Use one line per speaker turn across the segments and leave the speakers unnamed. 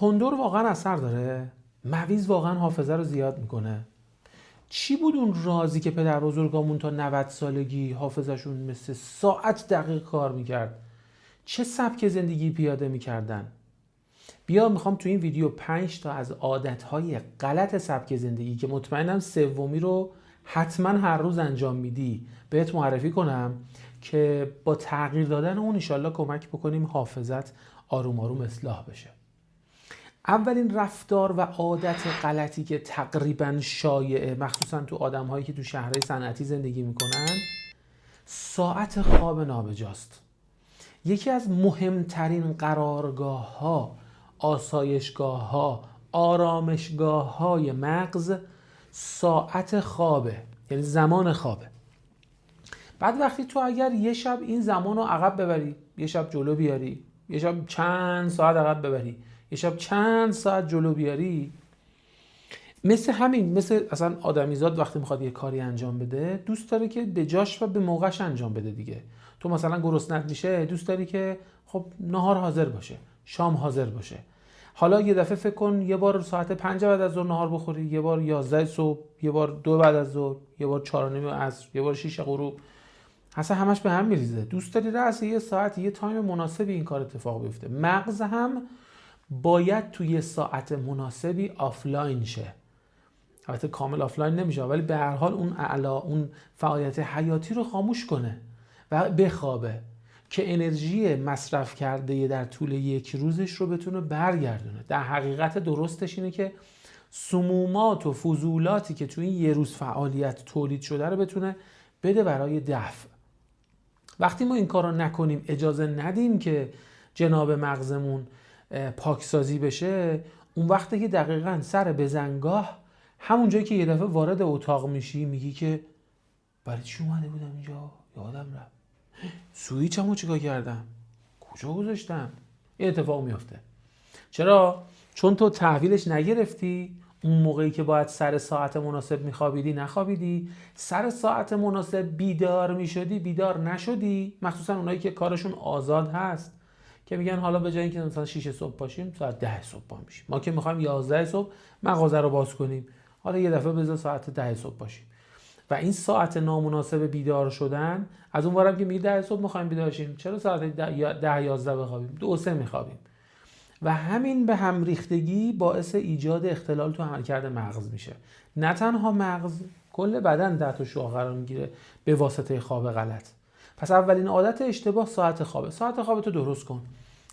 کندر واقعا اثر داره؟ مویز واقعا حافظه رو زیاد میکنه؟ چی بود اون رازی که پدر بزرگامون تا 90 سالگی حافظشون مثل ساعت دقیق کار میکرد؟ چه سبک زندگی پیاده میکردن؟ بیا میخوام تو این ویدیو 5 تا از عادتهای غلط سبک زندگی که مطمئنم سومی رو حتما هر روز انجام میدی بهت معرفی کنم که با تغییر دادن اون انشالله کمک بکنیم حافظت آروم آروم اصلاح بشه. اولین رفتار و عادت غلطی که تقریبا شایعه، مخصوصا تو آدم‌هایی که تو شهرهای صنعتی زندگی میکنن، ساعت خواب نابجاست. یکی از مهمترین قرارگاه‌ها، آسایشگاه‌ها، آرامشگاه‌های مغز ساعت خوابه، یعنی زمان خوابه. بعد وقتی تو اگر یه شب این زمان رو عقب ببری، یه شب جلو بیاری، یه شب چند ساعت عقب ببری، یه شب چند ساعت جلو بیاری، مثل همین، مثل اصلا آدمیزاد وقتی میخواد یه کاری انجام بده دوست داره که به جاش و به موقعش انجام بده دیگه. تو مثلا گرسنت میشه دوست داری که خب نهار حاضر باشه، شام حاضر باشه. حالا یه دفعه فکر کن یه بار ساعت 5 بعد از ظهر نهار بخوری، یه بار 11 صبح، یه بار 2 بعد از ظهر، یه بار 4 و نیم عصر، یه بار 6 غروب. اصلا همش به هم میریزه. دوست داری رأس یه ساعت، یه تایم مناسبی این کار اتفاق بیفته. مغز هم باید توی یه ساعت مناسبی آفلاین شه. البته کامل آفلاین نمیشه ولی به هر حال اون اعلا، اون فعالیت حیاتی رو خاموش کنه و بخوابه که انرژی مصرف کرده در طول یک روزش رو بتونه برگردونه. در حقیقت درستش اینه که سمومات و فضولاتی که توی این یه روز فعالیت تولید شده رو بتونه بده برای دفع. وقتی ما این کار رو نکنیم، اجازه ندیم که جناب مغزمون پاکسازی بشه، اون وقتی که دقیقاً سر بزنگاه، همون جایی که یه دفعه وارد اتاق میشی میگی که برای چی اومده بودم اینجا؟ یادم رفت. سویچمو چیکار کردم؟ کجا گذاشتم؟ این اتفاق میفته. چرا؟ چون تو تحویلش نگرفتی. اون موقعی که باید سر ساعت مناسب میخوابیدی نخوابیدی، سر ساعت مناسب بیدار میشدی بیدار نشدی. مخصوصا اونایی که کارشون آزاد هست که میگن حالا به جای اینکه مثلا 6 صبح پاشیم ساعت 10 صبح پا میشیم. ما که میخوایم 11 صبح مغازه رو باز کنیم، حالا یه دفعه بذار ساعت 10 صبح پاشیم. و این ساعت نامناسب بیدار شدن، از اون ورم که میگه 10 صبح میخوایم بیدار شیم، چرا ساعت 10 11 بخوابیم؟ 2 3 میخوابیم. و همین به هم ریختگی باعث ایجاد اختلال تو عملکرد مغز میشه. نه تنها مغز، کل بدن تحت شعاع قرار میگیره به واسطه خواب غلط. پس اولین عادت اشتباه ساعت خوابه. ساعت خوابتو درست کن.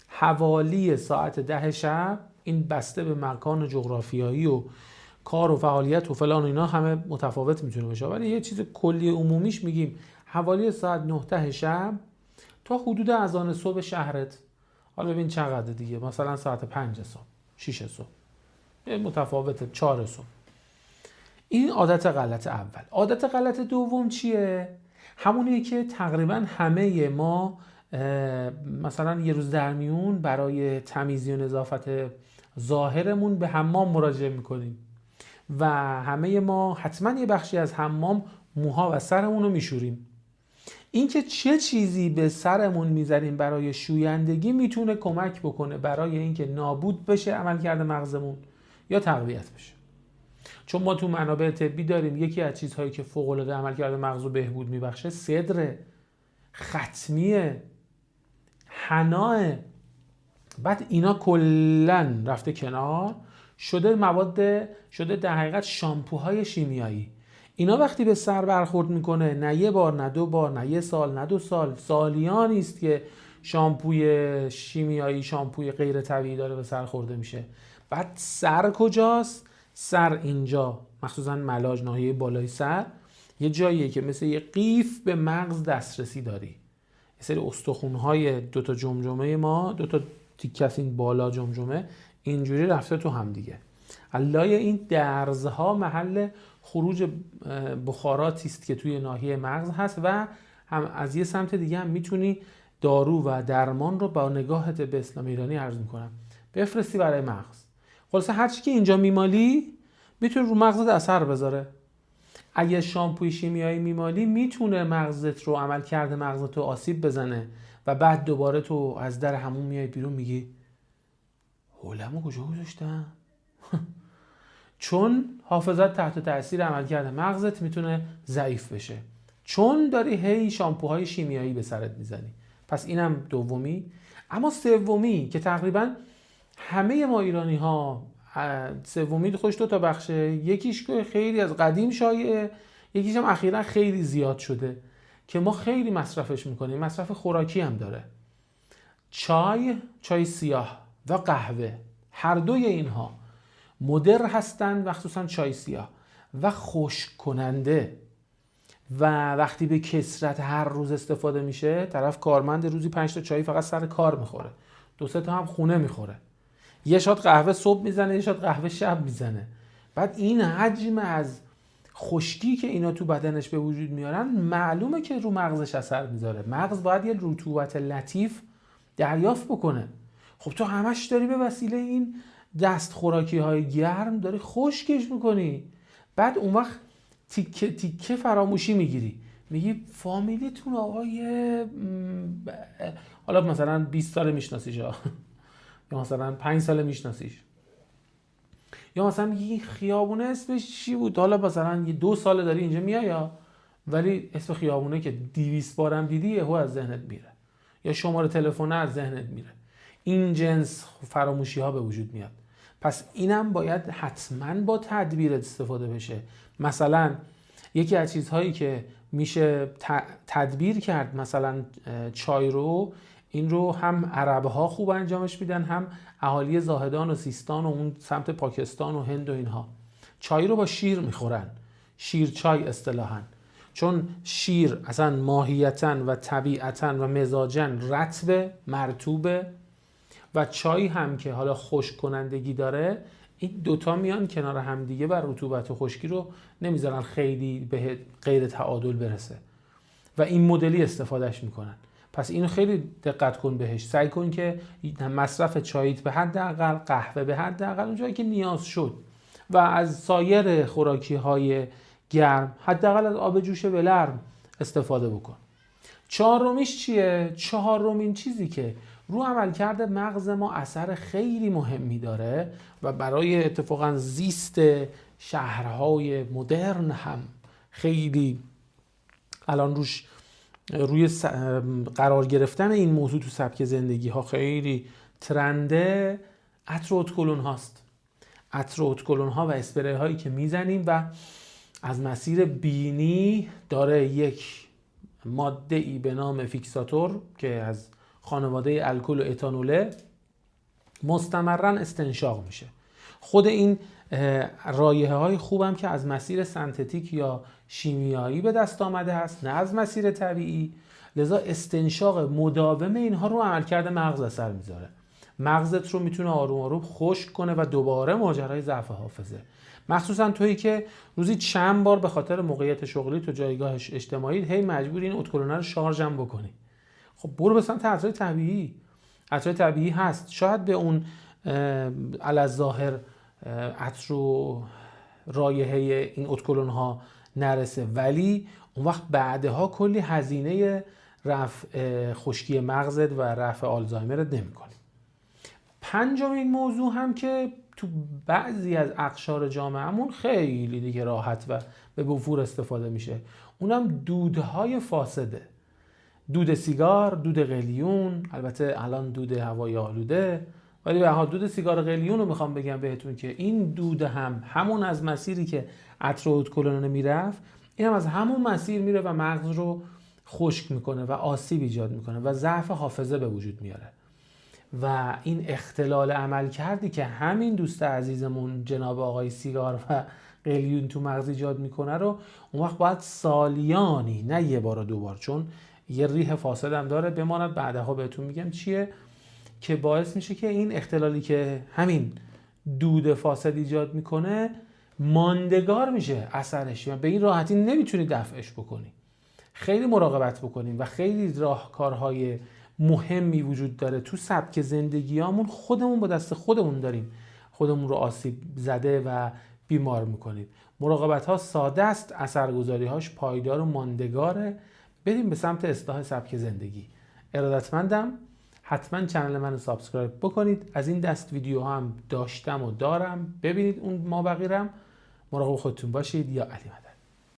حوالی ساعت 10 شب، این بسته به مکان جغرافیایی و کار و فعالیت و فلان و اینا همه متفاوت میتونه باشه، ولی یه چیز کلی عمومیش میگیم حوالی ساعت 9 شب تا حدود اذان صبح شهرت. حالا ببین چقدر دیگه، مثلا ساعت 5 صبح، 6 صبح، متفاوته، 4 صبح. این عادت غلط اول. عادت غلط دوم چیه؟ همونیه که تقریبا همه ما مثلا یه روز در میون برای تمیزی و نظافت ظاهرمون به حمام مراجعه میکنیم و همه ما حتما یه بخشی از حمام موها و سرمون رو میشوریم. این که چه چیزی به سرمون میذاریم برای شویندگی میتونه کمک بکنه برای اینکه نابود بشه عملکرد مغزمون یا تقویت بشه. چون ما تو منابع طبی داریم یکی از چیزهایی که فوق العاده عملکرد مغز رو بهبود میبخشه صدر، ختمیه، حناه. بعد اینا کلن رفته کنار، شده در حقیقت شامپوهای شیمیایی. اینا وقتی به سر برخورد میکنه، نه یه بار، نه 2 بار، نه 1 سال، نه 2 سال، سالیان است که شامپوی شیمیایی، شامپوی غیر طبیعی داره به سر خورده میشه. بعد سر کجاست؟ سر اینجا، مخصوصا ملاج، ناحیه بالای سر، یه جاییه که مثل یه قیف به مغز دسترسی داری. یه سری استخونهای 2 تا جمجمه ما، 2 تا تیکه از این بالا جمجمه اینجوری رفته تو هم دیگه. علای این درزها محل خروج بخاراتی است که توی ناحیه مغز هست و هم از یه سمت دیگه هم میتونی دارو و درمان رو با نگاهت به اسلام ایرانی عرض میکنم بفرستی برای مغز. خلاصه هر چی که اینجا میمالی میتونه رو مغزت اثر بذاره. اگه شامپوی شیمیایی میمالی میتونه مغزت رو، عمل کرده مغزت رو آسیب بزنه و بعد دوباره تو از در همون میای بیرون میگی حولمو کجا گذاشتم؟ چون حافظت تحت تاثیر عملکرد مغزت میتونه ضعیف بشه، چون داری هی شامپوهای شیمیایی به سرت میزنی. پس اینم دومی. اما سومی که تقریبا همه ما ایرانی ها، سومی خوش دو تا بخشه، یکیش که خیلی از قدیم شایعه، یکیش هم اخیرا خیلی زیاد شده که ما خیلی مصرفش میکنیم، مصرف خوراکی هم داره. چای سیاه و قهوه، هر دوی اینها مدر هستند، و خصوصا چای سیاه، و خشک کننده. و وقتی به کثرت هر روز استفاده میشه، طرف کارمند روزی 5 تا چای فقط سر کار میخوره، 2-3 تا هم خونه میخوره، یه شات قهوه صبح میزنه، یه شات قهوه شب میزنه. بعد این حجم از خشکی که اینا تو بدنش به وجود میارن، معلومه که رو مغزش اثر میذاره. مغز باید یه رطوبت لطیف دریافت بکنه. خب تو همش داری به وسیله این دست خوراکی های گرم داری خشکش میکنی. بعد اون وقت تیکه تیکه فراموشی میگیری، میگی فامیلیتون آقای حالا مثلا 20 سال میشناسیش یا مثلا 5 سال میشناسیش، یا مثلا میگی خیابونه اسمش چی بود، حالا مثلا 2 سال داری اینجا میای، ولی اسم خیابونه که 200 بارم دیدی یهو از ذهنت میره، یا شماره تلفن از ذهنت میره. این جنس فراموشی ها به وجود میاد. پس اینم باید حتما با تدبیر استفاده بشه. مثلا یکی از چیزهایی که میشه تدبیر کرد، مثلا چای رو، این رو هم عربها خوب انجامش میدن، هم اهالی زاهدان و سیستان و اون سمت پاکستان و هند و اینها. چای رو با شیر میخورن، شیر چای اصطلاحاً، چون شیر اصلا ماهیتاً و طبیعتاً و مزاجاً رطب مرطوبه، و چای هم که حالا خشک کنندگی داره، این دوتا میان کنار هم دیگه و رطوبت و خشکی رو نمیذارن خیلی به غیر تعادل برسه، و این مدلی استفادهش میکنن. پس اینو خیلی دقت کن بهش، سعی کن که مصرف چایت به حداقل، قهوه به حداقل اونجایی که نیاز شد، و از سایر خوراکی های گرم حداقل از آب جوش ولرم استفاده بکن. چهارمیش چیه؟ چهارمین چیزی که رو عملکرد مغز ما اثر خیلی مهمی داره و برای اتفاقا زیست شهرهای مدرن هم خیلی الان روی قرار گرفتن این موضوع تو سبک زندگی ها خیلی ترنده، عطر و ادکلون هاست. عطر و ادکلون ها و اسپری هایی که میزنیم و از مسیر بینی داره یک ماده ای به نام فیکساتور که از خانواده الکل و اتانوله مستمرا استنشاق میشه. خود این رایحه های خوبم که از مسیر سنتتیک یا شیمیایی به دست آمده هست، نه از مسیر طبیعی، لذا استنشاق مداوم اینها رو عملکرد مغز اثر میذاره. مغزت رو میتونه آروم آروم خشک کنه و دوباره ماجرای ضعف حافظه. مخصوصا تویی که روزی چند بار به خاطر موقعیت شغلی تو جایگاه اجتماعی هی مجبوری این ادکلونه رو شارژ هم بکنی. خب برو به سمت عطرهای طبیعی. عطرهای طبیعی هست، شاید به اون علی‌الظاهر عطر و رایحه این ادکلون ها نرسه، ولی اون وقت بعدها کلی هزینه رفع خشکی مغزت و رفع آلزایمرت نمی‌کنی. پنجمین موضوع هم که تو بعضی از اقشار جامعهمون خیلی دیگه راحت و به وفور استفاده میشه، اونم دودهای فاسده. دود سیگار، دود قلیون، البته الان دود هوای آلوده، ولی به حال دود سیگار قلیون رو میخوام بگم بهتون که این دود هم همون از مسیری که عطر و ادکلون میرفت، این هم از همون مسیر میره و مغز رو خشک میکنه و آسیب ایجاد میکنه و ضعف حافظه به وجود میاره. و این اختلال عمل کردی که همین دوست عزیزمون جناب آقای سیگار و قلیون تو مغز ایجاد میکنه رو اون وقت باید سالیانی، نه یه بار و 2 بار، چون یه ریح فاسد هم داره بماند، بعدها بهتون میگم چیه، که باعث میشه که این اختلالی که همین دود فاسد ایجاد میکنه ماندگار میشه اثرش و به این راحتی نمیتونی دفعش بکنی. خیلی مراقبت بکنیم و خیلی راهکارهای مهمی وجود داره تو سبک زندگیامون، خودمون با دست خودمون داریم خودمون رو آسیب زده و بیمار میکنیم. مراقبت ها ساده است، اثرگذاری هاش پایدار و ماندگاره. بریم به سمت اصلاح سبک زندگی. ارادتمندم. حتما کانال منو سابسکرایب بکنید. از این دست ویدیو هم داشتم و دارم، ببینید اون مابقیرم. مراقب خودتون باشید. یا علی مدد.